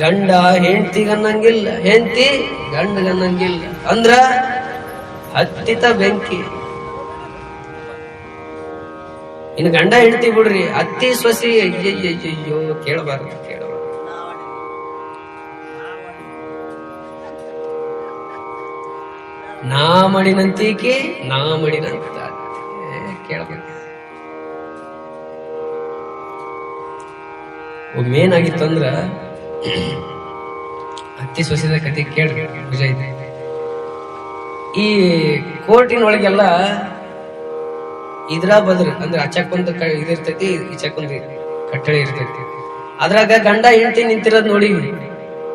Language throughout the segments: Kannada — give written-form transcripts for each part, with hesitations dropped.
ಗಂಡ ಹೆಂಡತಿಗನ್ನಂಗಿಲ್ಲ, ಹೆಂಡತಿ ಗಂಡಗನ್ನಂಗಿಲ್ಲ ಅಂದ್ರ ಹತ್ತಿತ ಬೆಂಕಿ. ಇನ್ನು ಗಂಡ ಹೆಂಡತಿ ಬಿಡ್ರಿ, ಅತ್ತಿ ಸೊಸಿ ಅಯ್ಯಯ್ಯೋ ಕೇಳಬಾರ್ದು. ನಾ ಮಾಡಿನಂತೀಕಿ ನಾ ಮಾಡಿನಂತ ಕೇಳಬೇಕು. ಒಮ್ಮೇನಾಗಿತ್ತು ಅಂದ್ರ ಅತ್ತಿ ಸೊಸಿದ ಕತೆ ಕೇಳ್ರಿ, ನಿಜ ಇದೆ. ಈ ಕೋರ್ಟಿನೊಳಗೆಲ್ಲ ಇದ್ರ ಬದ್ರ ಅಂದ್ರೆ ಅಚ್ಚಕ್ಕೊಂದು ಇದಿರ್ತೈತಿ, ಈಚಕ್ಕೊಂದು ಕಟ್ಟಳೆ ಇರ್ತೈತಿ. ಅದ್ರಾಗ ಗಂಡ ಹೆಂಡತಿ ನಿಂತಿರೋದ್ ನೋಡಿವಿ,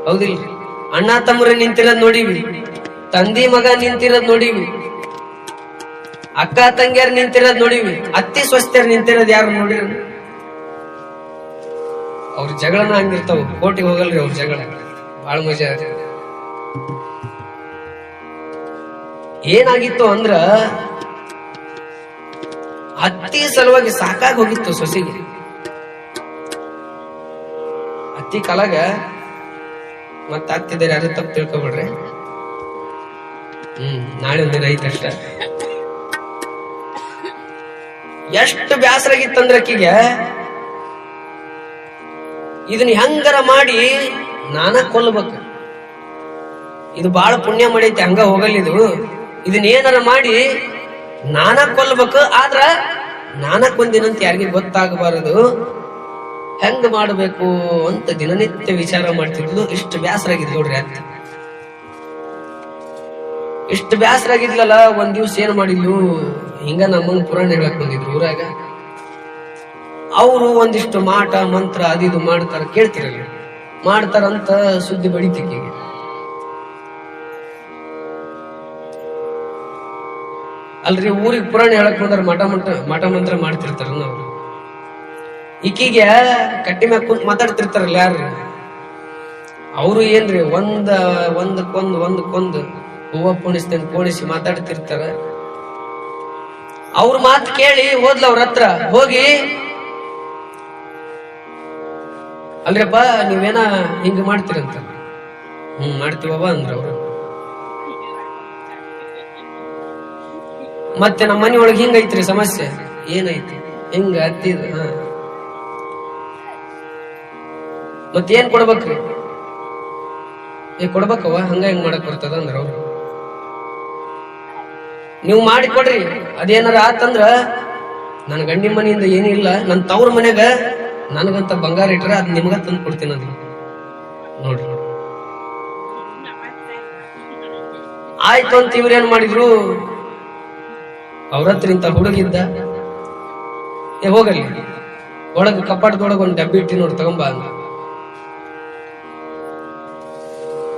ಹೌದಿಲ್ರಿ? ಅಣ್ಣ ತಮ್ಮರ ನಿಂತಿರೋದ್ ನೋಡಿವಿ, ತಂದಿ ಮಗ ನಿಂತಿರೋದ್ ನೋಡಿವಿ, ಅಕ್ಕ ತಂಗಿಯರ್ ನಿಂತಿರೋದ್ ನೋಡಿವಿ, ಅತ್ತಿ ಸ್ವಸ್ಥ್ಯರ್ ನಿಂತಿರೋದ್ ಯಾರು ನೋಡಿರ? ಅವ್ರ ಜಗಳನ ಹಂಗಿರ್ತಾವ, ಕೋಟಿಗೆ ಹೋಗಲ್ರಿ ಅವ್ರ ಜಗಳ, ಬಾಳ ಮಜಾ. ಏನಾಗಿತ್ತು ಅಂದ್ರ ಅತ್ತಿ ಸಲುವಾಗಿ ಸಾಕಾಗಿ ಹೋಗಿತ್ತು ಸೊಸೆಗೆ. ಅತ್ತಿ ಕಾಲಾಗ ಮತ್ತ ಅತ್ತಿದ್ದಾರೆ, ಯಾರು ತಪ್ಪು ತಿಳ್ಕೊಬಿಡ್ರಿ. ನಾಳೆ ಒಂದಿನ ಐತಷ್ಟ. ಎಷ್ಟು ಬ್ಯಾಸರಾಗಿತ್ತಂದ್ರ ಅಕ್ಕಿಗೆ, ಇದನ್ನ ಹೆಂಗಾರ ಮಾಡಿ ನಾನ ಕೊಲ್ಲಬೇಕು, ಇದು ಬಾಳ ಪುಣ್ಯ ಮಾಡೈತಿ, ಹಂಗ ಹೋಗಲ್ಲಿದು, ಇದನ್ನ ಏನಾರ ಮಾಡಿ ನಾನ ಕೊಲ್ಲಬೇಕು. ಆದ್ರ ನಾನ ಕೊಂದಿನಂತ ಯಾರಿಗೆ ಗೊತ್ತಾಗಬಾರದು, ಹೆಂಗ ಮಾಡಬೇಕು ಅಂತ ದಿನನಿತ್ಯ ವಿಚಾರ ಮಾಡ್ತಿದ್ಲು. ಇಷ್ಟು ಬ್ಯಾಸರಾಗಿದ್ ನೋಡ್ರಿ ಅತ್ತ. ಇಷ್ಟು ಬ್ಯಾಸರಾಗಿದ್ಲಲ್ಲ, ಒಂದ್ ದಿವ್ಸ ಏನ್ ಮಾಡಿದ್ಲು, ಹಿಂಗ ನಮ್ಮನ್ನ ಪುರಾಣ ಹೇಳಕ್ ಬಂದಿದ್ರು ಊರಾಗ. ಅವರು ಒಂದಿಷ್ಟು ಮಾಟ ಮಂತ್ರ ಅದಿದು ಮಾಡ್ತಾರ, ಕೇಳ್ತಿರಲ್ಲ, ಮಾಡ್ತಾರಂತ ಸುದ್ದಿ ಬಡಿತಿಕ್ಕಿಗೆ. ಅಲ್ರಿ, ಊರಿಗೆ ಪುರಾಣ ಹೇಳಕ್ ಬಂದ್ರ ಮಾಟ ಮಂತ್ರ ಮಾಡ್ತಿರ್ತಾರ. ನಾವು ಈಕಿಗೆ ಕಟ್ಟಿ ಮ್ಯಾಗ ಕುಂತ್ ಮಾತಾಡ್ತಿರ್ತಾರಲ್ಲ ಯಾರು, ಅವರು ಏನ್ರಿ ಒಂದಕ್ಕೊಂದು ಹೂವ ಪೋಣಿಸ್ತೇನೆ ಪೋಣಿಸಿ ಮಾತಾಡ್ತಿರ್ತಾರ. ಅವ್ರ ಮಾತು ಕೇಳಿ ಹೋದ್ಲ ಅವ್ರ ಹತ್ರ ಹೋಗಿ, ಅಲ್ರಪ್ಪ ನೀವೇನ ಹಿಂಗ ಮಾಡ್ತೀರಂತ. ಮಾಡ್ತೀವವ ಅಂದ್ರ ಅವ್ರು. ಮತ್ತೆ ನಮ್ಮ ಮನೆ ಒಳಗೆ ಹಿಂಗೈತ್ರಿ ಸಮಸ್ಯೆ. ಏನೈತಿ? ಹಿಂಗ ಹತ್ತಿದ. ಮತ್ತೇನ್ ಕೊಡ್ಬೇಕ್ರಿ? ಕೊಡ್ಬೇಕವ, ಹಂಗ ಹೆಂಗ್ ಮಾಡಕ್ ಬರ್ತದ ಅಂದ್ರ ಅವ್ರು. ನೀವು ಮಾಡಿಕೊಡ್ರಿ, ಅದೇನಾರ ಆತಂದ್ರ ನನ್ ಗಂಡಿ ಮನೆಯಿಂದ ಏನಿಲ್ಲ, ನನ್ ತವ್ರ ಮನೆಗ ನನಗಂತ ಬಂಗಾರ ಇಟ್ರ ಅದ್ ನಿಮ್ಗ ತಂದು ಕೊಡ್ತೀನಿ ಅದ್ ನೋಡ್ರಿ. ಆಯ್ತು ಅಂತ ಇವ್ರೇನ್ ಮಾಡಿದ್ರು, ಅವ್ರ ಹತ್ರ ಇಂತ ಹುಡುಗಿದ್ದ, ಹೋಗಲಿ ಒಳಗ ಕಪಾಟದೊಳಗ ಒಂದ್ ಡಬ್ಬಿ ಇಟ್ಟಿ ನೋಡಿ ತಗೊಂಬ ಅಂದ.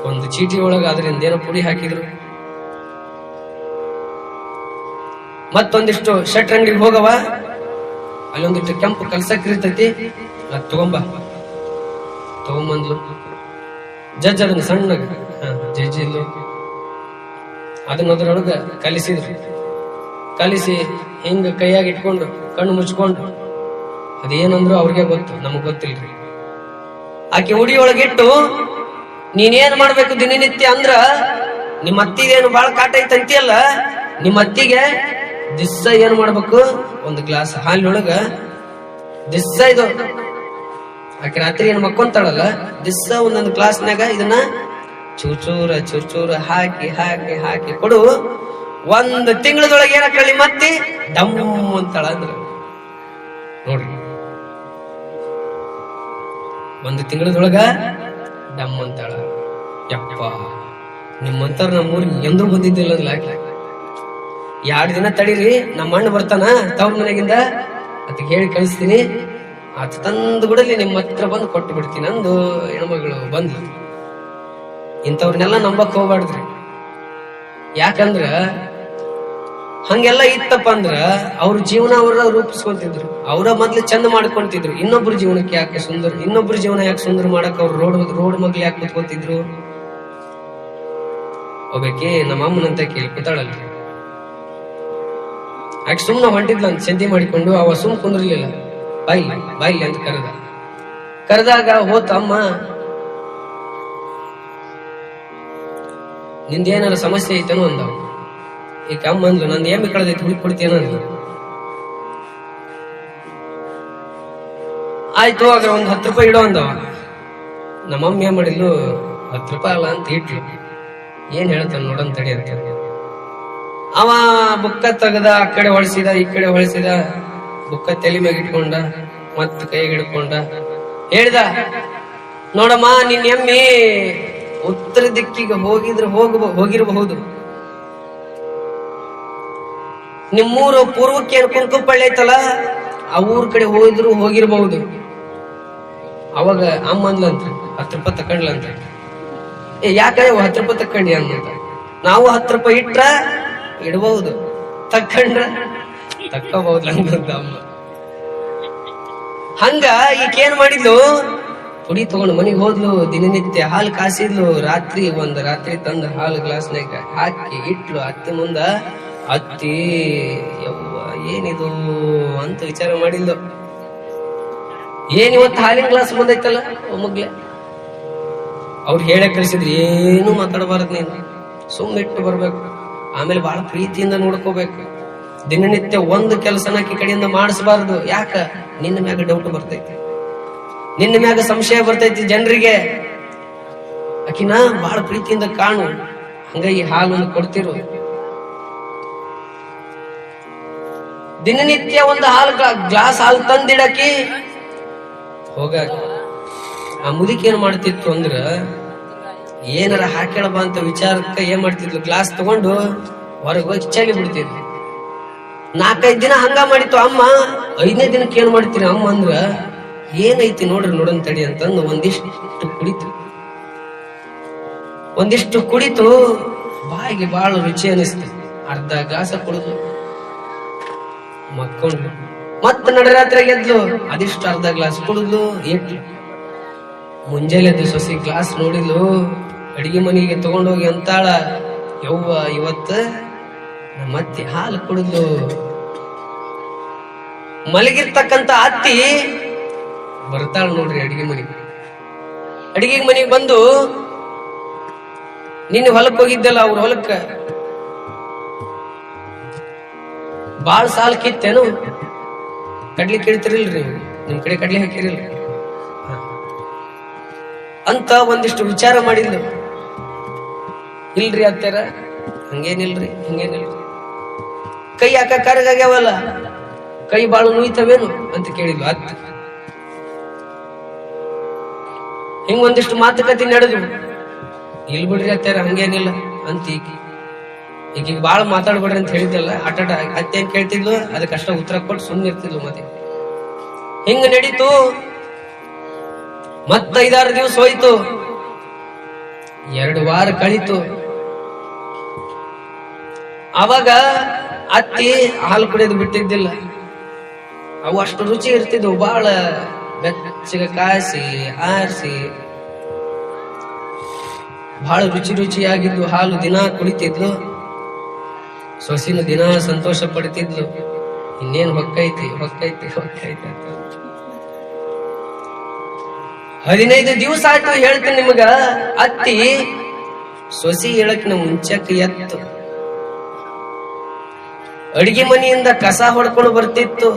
ಒಂದು ಚೀಟಿ ಒಳಗ ಅದರಿಂದ ಏನೋ ಪುಡಿ ಹಾಕಿದ್ರು. ಮತ್ತೊಂದಿಷ್ಟು ಶರ್ಟ್ ಅಂಗಡಿಗೆ ಹೋಗವ, ಅಲ್ಲೊಂದಿಷ್ಟು ಕೆಂಪು ಕಲ್ಸಕ್ ಇರ್ತೈತಿ, ಅದ್ ತಗೊಂಬಂದ್ಲು. ಜಜ್ಜ್ ಅದನ್ನ ಸಣ್ಣಗ ಜಜ್ಜಿಲ್ಲು, ಅದನ್ನ ಅದ್ರೊಳಗ ಕಲಿಸಿದ್ರು. ಕಲಿಸಿ ಹಿಂಗ ಕೈಯಾಗಿ ಇಟ್ಕೊಂಡು ಕಣ್ಣು ಮುಚ್ಕೊಂಡು, ಅದೇನಂದ್ರು ಅವ್ರಿಗೆ ಗೊತ್ತು, ನಮಗ್ ಗೊತ್ತಿಲ್ರಿ. ಆಕೆ ಉಡಿಯೊಳಗಿಟ್ಟು, ನೀನೇನ್ ಮಾಡ್ಬೇಕು ದಿನನಿತ್ಯ ಅಂದ್ರ, ನಿಮ್ಮ ಅತ್ತಿಗೇನು ಬಾಳ ಕಾಟ ಐತಂತಿಯಲ್ಲ, ನಿಮ್ಮ ಅತ್ತಿಗೆ ದಿಸ್ಸ ಏನ್ ಮಾಡ್ಬೇಕು, ಒಂದು ಗ್ಲಾಸ್ ಹಾಲಿನೊಳಗ ದಿಸ್ಸ ಇದು, ಆಕೆ ರಾತ್ರಿ ಏನ್ ಮಕ್ಕೊಂತಾಳಲ್ಲ, ದಿಸ್ಸ ಒಂದೊಂದು ಗ್ಲಾಸ್ನಾಗ ಇದನ್ನ ಚೂಚೂರ ಹಾಕಿ ಹಾಕಿ ಹಾಕಿ ಕೊಡು. 1 ತಿಂಗಳದೊಳಗೆ ಏನಕ್ಕಳಿ ಮತ್ತೆ ಡಮ್ ಅಂತಾಳ ಅಂದ್ರ ನೋಡ್ರಿ. 1 ತಿಂಗಳದೊಳಗ ಡಮ್ ಅಂತಾಳ. ಯಪ್ಪ, ನಿಮ್ಮಂತಾರ ನಮ್ಮೂರಿಗೆ ಎಂದೂ ಬಂದಿದ್ದಿಲ್ಲ. 2 ದಿನ ತಡೀರಿ, ನಮ್ಮ ಅಣ್ಣ ಬರ್ತಾನ ತವ್ರ ಮನೆಗಿಂದ, ಅತ್ ಹೇಳಿ ಕಳಿಸ್ತೀನಿ, ಆತ ತಂದು ಬಿಡಲಿ, ನಿಮ್ಮ ಹತ್ರ ಬಂದು ಕೊಟ್ಟು ಬಿಡ್ತೀನಿ ಅಂದು ಹೆಣ್ಮಗಳು ಬಂದ್ಲು. ಇಂಥವ್ರನ್ನೆಲ್ಲ ನಂಬಕ್ ಹೋಗ್ಬಾರ್ದ್ರಿ. ಯಾಕಂದ್ರ ಹಂಗೆಲ್ಲ ಇತ್ತಪ್ಪ ಅಂದ್ರ ಅವ್ರ ಜೀವನ ಅವ್ರ ರೂಪಿಸ್ಕೊಂತಿದ್ರು, ಅವರ ಮೊದ್ಲು ಚಂದ ಮಾಡ್ಕೊಂತಿದ್ರು. ಇನ್ನೊಬ್ರ ಜೀವನಕ್ಕೆ ಯಾಕೆ ಸುಂದರ, ಇನ್ನೊಬ್ರ ಜೀವನ ಯಾಕೆ ಸುಂದರ ಮಾಡಕ್ ಅವ್ರು ರೋಡ್ ಮಗ್ಲು ಯಾಕೆ ಕೂತ್ಕೊತಿದ್ರು? ಒಬ್ಬಾಕಿ ನಮ್ಮ ಅಮ್ಮನಂತ ಕೇಳಿ ಕೂತಾಳಲ್ರಿ, ಆಕೆ ಸುಮ್ನ ಹೊಂಟಿದ್ಲ ಅಂತ ಸಂಧಿ ಮಾಡಿಕೊಂಡು, ಅವ ಸುಮ್ ಕುಂದ್ರಲಿಲ್ಲ. ಬಾಯಿಲಿ ಅಂತ ಕರೆದಾಗ ಹೋತ ಅಮ್ಮ, ನಿಂದೇನಾರ ಸಮಸ್ಯೆ ಐತೇನೋ ಅಂದವ. ಈಗ ಅಮ್ಮ ಅಂದ್ಲು, ನಂದು ಎಮ್ಮೆ ಕಳೆದೈತಿ, ಹುಡುಕಿ ಕೊಡ್ತೇನೋ ಅಂದ್ಲು. ಆಯ್ತು ಆಗ ಒಂದ್ 10 ರೂಪಾಯಿ ಇಡೋ ಅಂದವ. ನಮ್ಮಮ್ಮ ಏನ್ ಮಾಡಿದ್ಲು, 10 ರೂಪಾಯಿ ಅಲ್ಲ ಅಂತ ಇಟ್ಲು. ಏನ್ ಹೇಳ್ತಾನ ನೋಡನ್ ತಡಿ ಅಂತ ಅವ ಬುಕ್ಕ ತೆಗದ, ಆ ಕಡೆ ಹೊಳಿಸಿದ, ಈ ಕಡೆ ಹೊಳಿಸಿದ, ಬುಕ್ಕ ತಲೆ ಮ್ಯಾಗ ಇಟ್ಕೊಂಡ, ಮತ್ತ ಕೈಗೆ ಹಿಡ್ಕೊಂಡ ಹೇಳ್ದ, ನೋಡಮ್ಮ ನಿನ್ ಎಮ್ಮೆ ಉತ್ತರ ದಿಕ್ಕಿಗೆ ಹೋಗಿರಬಹುದು, ನಿಮ್ಮೂರು ಪೂರ್ವಕ್ಕೆ ಏನ್ ಕುಂಕುಪಳ್ಳಿ ಐತಲ್ಲ ಆ ಊರ್ ಕಡೆ ಹೋಗಿರಬಹುದು. ಅವಾಗ ಅಮ್ಮ ಅಂದ್ಲಂತ, 10 ರೂಪಾಯಿ ತಕೊಂಡ್ಲಂತ. ಯಾಕ 10 ರೂಪಾಯಿ ತಕೊಂಡಿ ಅಂತ. ನಾವು 10 ರೂಪಾಯಿ ಇಟ್ರ ಇಡಬಹುದು, ತಕೊಂಡ್ರ ತಕ್ಕೋಬಹುದು ಅಂತ ಅಮ್ಮ. ಹಂಗ ಈಕೇನ್ ಮಾಡಿದ್ಲು, ಪುಡಿ ತಗೊಂಡು ಮನೆಗೆ ಹೋದ್ಲು. ದಿನನಿತ್ಯ ಹಾಲು ಕಾಸಿದ್ಲು. ರಾತ್ರಿ ತಂದ ಹಾಲು ಗ್ಲಾಸ್ನಾಗ ಹಾಕಿ ಇಟ್ಲು ಅತ್ತಿ ಮುಂದ. ಅತ್ತಿ ಯವ್ವ ಏನಿದು ಅಂತ ವಿಚಾರ ಮಾಡಿದ್ಲು. ಏನಿವತ್ತು ಹಾಲಿನ ಗ್ಲಾಸ್ ಬಂದೈತಲ್ಲ ಒಮ್ಮಗ್ಲೆ. ಅವ್ರು ಹೇಳಕ್ ಕಳಿಸಿದ್ರು, ಏನು ಮಾತಾಡಬಾರದು, ನೀನು ಸುಮ್ಮಿಟ್ಟು ಬರ್ಬೇಕು, ಆಮೇಲೆ ಬಹಳ ಪ್ರೀತಿಯಿಂದ ನೋಡ್ಕೋಬೇಕು. ದಿನನಿತ್ಯ ಒಂದು ಕೆಲಸನ ಆಕಿ ಕಡೆಯಿಂದ ಮಾಡಿಸಬಾರದು. ಯಾಕ? ನಿನ್ನ ಮ್ಯಾಗ ಡೌಟ್ ಬರ್ತೈತಿ, ನಿನ್ನ ಮ್ಯಾಗ ಸಂಶಯ ಬರ್ತೈತಿ ಜನರಿಗೆ. ಆಕಿನ ಬಹಳ ಪ್ರೀತಿಯಿಂದ ಕಾಣು. ಹಂಗ ಈ ಹಾಲನ್ನು ಕೊಡ್ತಿರು. ದಿನನಿತ್ಯ ಒಂದು ಗ್ಲಾಸ್ ಹಾಲು ತಂದಿಡಕಿ ಹೋಗ. ಆ ಮುದುಕಿ ಏನ್ ಮಾಡ್ತಿತ್ತು ಅಂದ್ರ, ಏನಾರ ಹಾಕ್ಯಾಳಬಾ ಅಂತ ವಿಚಾರಕ್ಕ ಏನ್ ಮಾಡ್ತಿದ್ಲು, ಗ್ಲಾಸ್ ತಗೊಂಡು ಹೊರಗೆ ಹೋಗಿ ಚೆಲ್ಲಿ ಬಿಡ್ತಿದ್ಲು. 4-5 ದಿನ ಹಂಗ ಮಾಡಿತ್ತು ಅಮ್ಮ. 5ನೇ ದಿನಕ್ಕೆ ಏನ್ ಮಾಡ್ತೀರಿ ಅಮ್ಮ ಅಂದ್ರ, ಏನೈತಿ ನೋಡನ್ ತಡಿ ಅಂತಂದು ಒಂದಿಷ್ಟು ಕುಡಿತು. ಬಾಯಿಗೆ ಬಾಳ ರುಚಿ ಅನಿಸ್ತು. ಅರ್ಧ ಗ್ಲಾಸ ಕುಡಿದ್ಲು, ಮಕ್ಕೊಂಡ್ಲು. ಮತ್ತ ನಡರಾತ್ರಿ ಗೆದ್ಲು, ಅದಿಷ್ಟು ಅರ್ಧ ಗ್ಲಾಸ್ ಕುಡಿದ್ಲು, ಇಟ್ಲು. ಮುಂಜಾನೆ ಎದ್ದು ಸೊಸಿ ಗ್ಲಾಸ್ ನೋಡಿದ್ಲು. ಅಡಿಗೆ ಮನೆಗೆ ತಗೊಂಡೋಗಿ ಅಂತಾಳ, ಯವ್ವ ಇವತ್ತ ನಮ್ಮತ್ತಿ ಹಾಲು ಕುಡಿದ್ಲು. ಮಲಗಿರ್ತಕ್ಕಂತ ಅತ್ತಿ ಬರ್ತಾಳ ನೋಡ್ರಿ ಅಡಿಗೆ ಮನೆಗೆ ಬಂದು, ನಿನ್ನ ಹೊಲಕ್ ಹೋಗಿದ್ದಲ್ಲ ಅವ್ರ ಹೊಲಕ್ಕ ಬಾಳ ಸಾಲ ಕಿತ್ತೇನು, ಕಡ್ಲಿ ಕೇಳ್ತಿರಿಲ್ರಿ, ನಿಮ್ ಕಡೆ ಕಡ್ಲಿ ಹಾಕಿರಿಲ್ರಿ ಅಂತ ಒಂದಿಷ್ಟು ವಿಚಾರ ಮಾಡಿದ್ಲು. ಇಲ್ರಿ ಅತ್ತಾರ, ಹಂಗೇನಿಲ್ರಿ. ಕೈ ಯಾಕ ಕರಗಾಗ್ಯಾವಲ್ಲ, ಕೈ ಬಾಳ ನುಯ್ತವೇನು ಅಂತ ಕೇಳಿದ್ಲು ಅತ್ತ. ಹಿಂಗ ಒಂದಿಷ್ಟು ಮಾತುಕತೆ ನಡೆದು, ಇಲ್ ಬಿಡ್ರಿ ಅತ್ತಾರ ಹಂಗೇನಿಲ್ಲ ಅಂತ ಈಗ ಬಾಳ ಮಾತಾಡ್ಬೇಡ್ರಿ ಅಂತ ಹೇಳಿದ್ದಲ್ಲ. ಅತ್ತೆ ಏನ್ ಕೇಳ್ತಿದ್ಲು, ಅದಕ್ಕಷ್ಟ ಉತ್ತರ ಕೊಟ್ಟು ಸುಮ್ಮನೆ ಇರ್ತಿದ್ಲು. ಮತ್ತೆ ಹಿಂಗ ನಡೀತು. ಮತ್ತ 5-6 ದಿವಸ ಹೋಯ್ತು. 2 ವಾರ ಕಳೀತು. ಅವಾಗ ಅತ್ತಿ ಹಾಲು ಕುಡಿಯೋದು ಬಿಟ್ಟಿದ್ದಿಲ್ಲ. ಅವು ಅಷ್ಟು ರುಚಿ ಇರ್ತಿದ್ವು. ಬಹಳ ಬೆಚ್ಚಗ ಕಾಯಿಸಿ ಆರಿಸಿ ಬಹಳ ರುಚಿಯಾಗಿದ್ದು ಹಾಲು ದಿನ ಕುಡಿತಿದ್ಲು. ಸೊಸಿನ ದಿನ ಸಂತೋಷ ಪಡ್ತಿದ್ಲು. ಇನ್ನೇನ್ ಹೊಕ್ಕೈತಿ ಅಂತ 15 ದಿವಸ ಆಯ್ತು. ಹೇಳ್ತೀನಿ ನಿಮಗ, ಅತ್ತಿ ಸೊಸಿ ಹೇಳಕ್ನ ಮುಂಚೆಕ್ ಎತ್ತು ಅಡಿಗೆ ಮನೆಯಿಂದ ಕಸ ಹೊಡ್ಕೊಂಡು ಬರ್ತಿತ್ತು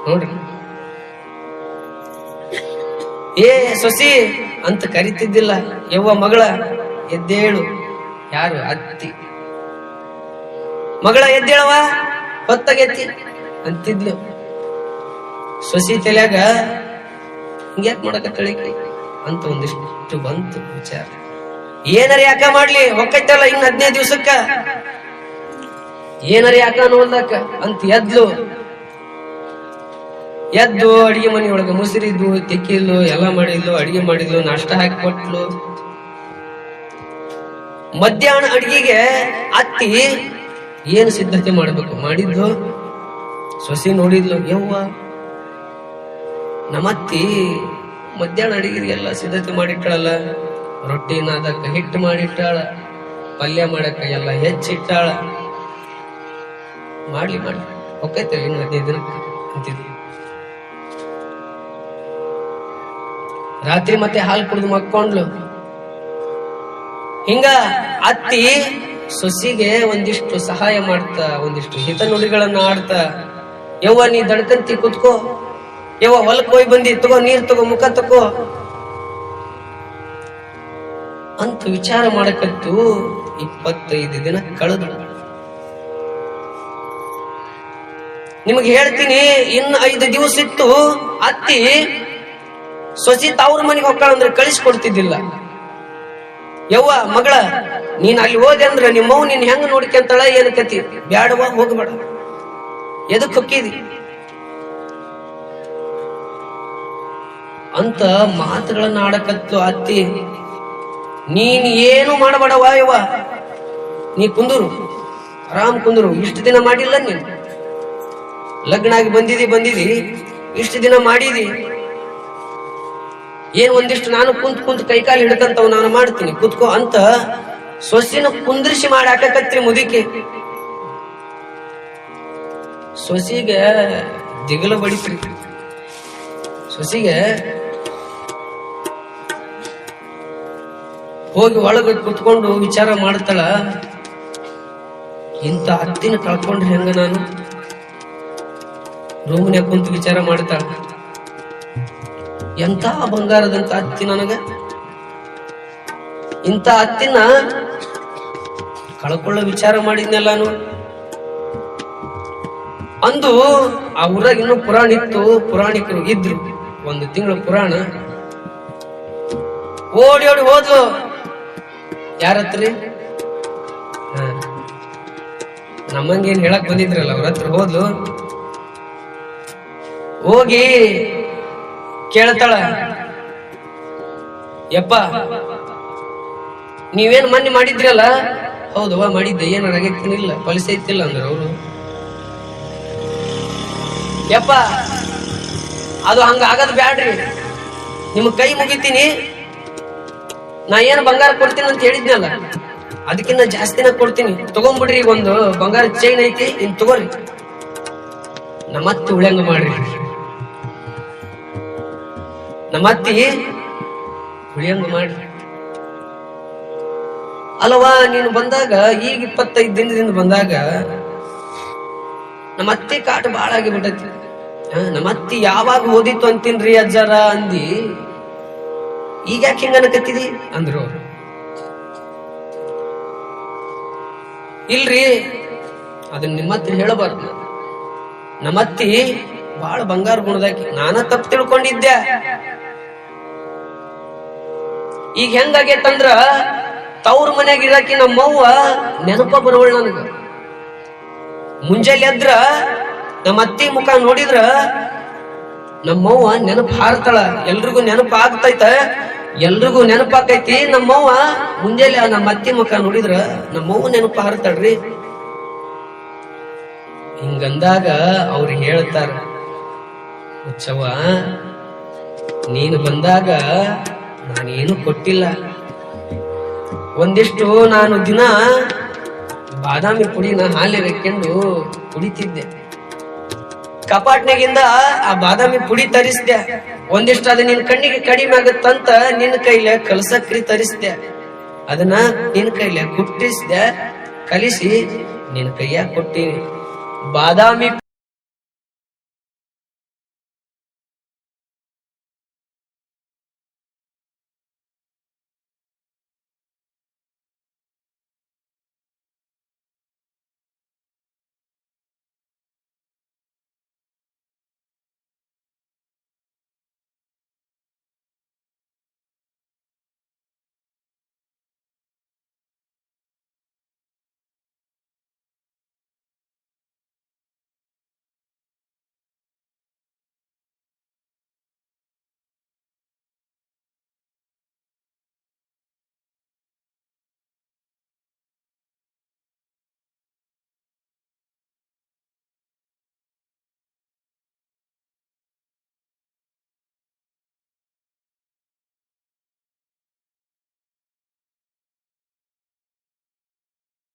ನೋಡ್ರಿ. ಏ ಸೊಸಿ ಅಂತ ಕರಿತಿದ್ದಿಲ್ಲ. ಯವ್ವ ಮಗಳ ಎದ್ದೇಳು. ಯಾರು? ಅತ್ತಿ. ಮಗಳ ಎದ್ದೇಳವ, ಹೊತ್ತಾಗೆತ್ತಿ ಅಂತಿದ್ಲು. ಸೊಸಿ ತಲೆಯಾಗ ಹಿಂಗ್ಯಾಕ್ ಮಾಡಕತ್ತಳಿ ಅಂತ ಒಂದಿಷ್ಟು ಬಂತು ವಿಚಾರ. ಏನಾರ ಯಾಕ ಮಾಡ್ಲಿ, ಹೊಕ್ಕೈತಲ್ಲ ಇನ್ನು 15 ದಿವಸಕ್ಕ, ಏನಾರ ಯಾಕ ನೋಡ್ಲಕ್ಕ ಅಂತ ಎದ್ದು ಅಡಿಗೆ ಮನೆಯೊಳಗ ಮುಸಿರಿದ್ಲು, ತಿಕ್ಕಿದ್ಲು, ಎಲ್ಲ ಮಾಡಿದ್ಲು, ಅಡಿಗೆ ಮಾಡಿದ್ಲು, ನಾಷ್ಟ ಹಾಕಿ ಕೊಟ್ಲು. ಮಧ್ಯಾಹ್ನ ಅಡಿಗೆಗೆ ಅತ್ತಿ ಏನು ಸಿದ್ಧತೆ ಮಾಡ್ಬೇಕು ಮಾಡಿದ್ಲು. ಸೊಸಿ ನೋಡಿದ್ಲು, ಯವ್ವ ನಮ್ಮತ್ತಿ ಮಧ್ಯಾಹ್ನ ಅಡಿಗೆ ಎಲ್ಲ ಸಿದ್ಧತೆ ಮಾಡಿಟ್ಟಾಳಲ್ಲ. ರೊಟ್ಟಿನ ಅದಕ್ಕ ಹಿಟ್ಟು ಮಾಡಿಟ್ಟಾಳ, ಪಲ್ಯ ಮಾಡಕ್ಕ ಎಲ್ಲ ಹೆಚ್ಚಿಟ್ಟಾಳ. ಮಾಡ್ಲಿ ಹೊಕ್ಕೈತೆ ಇನ್ನು 15 ದಿನಕ್ಕೆ ಅಂತಿದ್ವಿ. ರಾತ್ರಿ ಮತ್ತೆ ಹಾಲು ಕುಡಿದು ಮಕ್ಕೊಂಡ್ಲು. ಹಿಂಗ ಅತ್ತಿ ಸೊಸಿಗೆ ಒಂದಿಷ್ಟು ಸಹಾಯ ಮಾಡ್ತಾ, ಒಂದಿಷ್ಟು ಹಿತ ನುಡಿಗಳನ್ನ ಆಡ್ತಾ, ಯವ್ವ ನೀ ದಡ್ಕಂತಿ ಕುತ್ಕೋ, ಯವ್ವ ಹೊಲಕ್ ಹೋಗಿ ಬಂದಿ ತಗೋ, ನೀರ್ ತಗೋ, ಮುಖ ತಗೋ ಅಂತ ವಿಚಾರ ಮಾಡಕತ್ತು 25 ದಿನ ಕಳೆದು. ನಿಮಗೆ ಹೇಳ್ತೀನಿ, ಇನ್ನು 5 ದಿವಸ ಇತ್ತು ಅತ್ತಿ ಸೊಸಿ ತಾವ್ರ ಮನೆಗೆ ಹೊಕ್ಕಳಂದ್ರೆ ಕಳಿಸ್ಕೊಡ್ತಿದ್ದಿಲ್ಲ. ಯವ್ವ ಮಗಳ ನೀನ್ ಅಲ್ಲಿ ಹೋದೆ ಅಂದ್ರ ನಿಮ್ಮವ್ ನೀನ್ ಹೆಂಗ ನೋಡ್ಕೊಂತಾಳ ಏನ್ ಕತಿ, ಬ್ಯಾಡವಾ ಹೋಗ್ಬೇಡ, ಎದಕ್ ಹೊಕ್ಕಿದಿ ಅಂತ ಮಾತುಗಳನ್ನ ಆಡಕತ್ತು ಅತ್ತಿ. ನೀನ್ ಏನು ಮಾಡಬೇಡವಾ ಯವ್ವ, ನೀ ಕುಂದರು, ಆರಾಮ್ ಕುಂದರು, ಇಷ್ಟು ದಿನ ಮಾಡಿಲ್ಲ ನೀನ್, ಲಗ್ನ ಆಗಿ ಬಂದಿದಿ ಇಷ್ಟು ದಿನ ಮಾಡಿದಿ, ಏನ್ ಒಂದಿಷ್ಟು ನಾನು ಕುಂತ್ ಕೈಕಾಲು ಹಿಡ್ಕಂತವ್ ನಾನು ಮಾಡ್ತೀನಿ ಕುತ್ಕೋ ಅಂತ ಸೊಸಿನ ಕುಂದ್ರಿಸಿ ಮಾಡಿ ಹಾಕಕತ್ರಿ ಮುದಿಕೆ. ಸೊಸಿಗೆ ದಿಗಲ ಬಡಿತ್ರಿ. ಸೊಸಿಗೆ ಹೋಗಿ ಒಳಗ ಕುತ್ಕೊಂಡು ವಿಚಾರ ಮಾಡ್ತಾಳ, ಇಂತ ಅತ್ತಿನ ಕಳ್ಕೊಂಡ್ರಿ ಹೆಂಗ ನಾನು. ರೂಮ್ನ್ಯಾಗ ಕುಂತು ವಿಚಾರ ಮಾಡ್ತಾಳ, ಎಂತ ಬಂಗಾರದಂತ ಅತ್ತಿ ನನಗ, ಇಂತ ಅತ್ತಿನ ಕಳ್ಕೊಳ್ಳೋ ವಿಚಾರ ಮಾಡಿದ್ನೆಲ್ಲಾನು ಅಂದು. ಆ ಊರಾಗ ಇನ್ನೂ ಪುರಾಣ ಇತ್ತು, ಪುರಾಣಿಕರು ಇದ್ರು. 1 ತಿಂಗಳು ಪುರಾಣ ಓಡಿ ಹೋದ್ಲು. ಯಾರತ್ರಿ? ನಮ್ಮಂಗೇನ್ ಹೇಳಕ್ ಬಂದಿದ್ರಲ್ಲ ಅವ್ರ ಹತ್ರ ಹೋದ್ಲು. ಹೋಗಿ ಕೇಳ್ತಾಳ, ಯಪ್ಪ ನೀವೇನ್ ಮೊನ್ನೆ ಮಾಡಿದ್ರಲ್ಲ? ಹೌದವ್ವ ಮಾಡಿದ್ದೆ, ಏನಾರ ಆಗೈತಿನಿಲ್ಲ, ಫಲಿಸೈತಿಲ್ಲ ಅಂದ್ರ ಅವರು. ಯಪ್ಪ ಅದು ಹಂಗ ಆಗದ್ ಬ್ಯಾಡ್ರಿ, ನಿಮ್ ಕೈ ಮುಗಿತೀನಿ, ನಾ ಏನ್ ಬಂಗಾರ ಕೊಡ್ತೀನಿ ಅಂತ ಹೇಳಿದ್ನಲ್ಲ ಅದಕ್ಕಿಂತ ಜಾಸ್ತಿನ ಕೊಡ್ತೀನಿ, ತಗೊಂಡ್ಬಿಡ್ರಿ. ಈಗ ಒಂದು ಬಂಗಾರ ಚೈನ್ ಐತಿ, ಇನ್ ತಗೋರಿ, ನಮ್ಮತ್ತಿ ಉಳ್ಯಂಗ ಮಾಡ್ರಿ. ನಮ್ಮತ್ತಿ ಉಳಿಯಂಗ ಮಾಡ್ರಿ. ಅಲ್ವಾ ನೀನು ಬಂದಾಗ ಈಗ 25 ದಿನದಿಂದ ಬಂದಾಗ ನಮ್ಮತ್ತಿ ಕಾಟ ಬಾಳ ಆಗಿಬಿಟ್ಟೈತಿ. ನಮ್ಮತ್ತಿ ಯಾವಾಗ ಓದಿತ್ತು ಅಂತೀನ್ರಿ ಅಜ್ಜಾರ ಅಂದಿ, ಈಗ ಯಾಕೆ ಹಿಂಗ ಅನ್ಕತ್ತಿದಿ ಅಂದ್ರು. ಇಲ್ರಿ ಅದನ್ನ ನಿಮ್ಮತ್ತಿ ಹೇಳಬಾರ್ದು, ನಮ್ಮತ್ತಿ ಬಾಳ ಬಂಗಾರ ಗುಣದಾಕಿ, ನಾನ ತಪ್ಪು ತಿಳ್ಕೊಂಡಿದ್ದೆ. ಈಗ ಹೆಂಗಾಗೇತಂದ್ರ ತವ್ರ ಮನ್ಯಾಗ ಇರಾಕಿ ನಮ್ಮವ್ವ ನೆನಪ ಬರೋಳ್ ನನಗ. ಮುಂಜಾನೆ ಎದ್ರ ನಮ್ಮ ಅತ್ತಿ ಮುಖ ನೋಡಿದ್ರ ನಮ್ಮವ್ವ ನೆನಪು ಹಾರ್ತಾಳ, ಎಲ್ರಿಗೂ ನೆನಪು ಆಗ್ತೈತ, ಎಲ್ರಿಗೂ ನೆನಪಾಕೈತಿ. ನಮ್ಮವ್ವ ಮುಂಜಾನೆ ನಮ್ಮ ಅತ್ತಿ ಮುಖ ನೋಡಿದ್ರ ನಮ್ಮವ್ವ ನೆನಪು ಹಾರ್ತಾಳ್ರಿ. ಹಿಂಗಂದಾಗ ಅವ್ರು ಹೇಳ್ತಾರ, ಹುಚ್ಚವ್ವ ನೀನು ಬಂದಾಗ ನಾನೇನು ಕೊಟ್ಟಿಲ್ಲ, ಒಂದಿಷ್ಟು ನಾನು ದಿನ ಬಾದಾಮಿ ಪುಡಿನ ಹಾಲಿ ಹಾಕೊಂಡು ಕುಡಿತಿದ್ದೆ, ಕಪಾಟ್ನಾಗಿಂದ ಆ ಬಾದಾಮಿ ಪುಡಿ ತರಿಸ್ದೆ, ಒಂದಿಷ್ಟು ಅದು ನಿನ್ ಕಣ್ಣಿಗೆ ಕಡಿಮೆ ಆಗತ್ತಂತ ನಿನ್ನ ಕೈಲೆ ಕಲಸಕ್ರಿ ತರಿಸ್ದೆ, ಅದನ್ನ ನಿನ್ ಕೈಲೆ ಕುಟ್ಟಿಸ್ದೆ, ಕಲಿಸಿ ನಿನ್ ಕೈಯಾಗ ಕೊಟ್ಟಿನಿ. ಬಾದಾಮಿ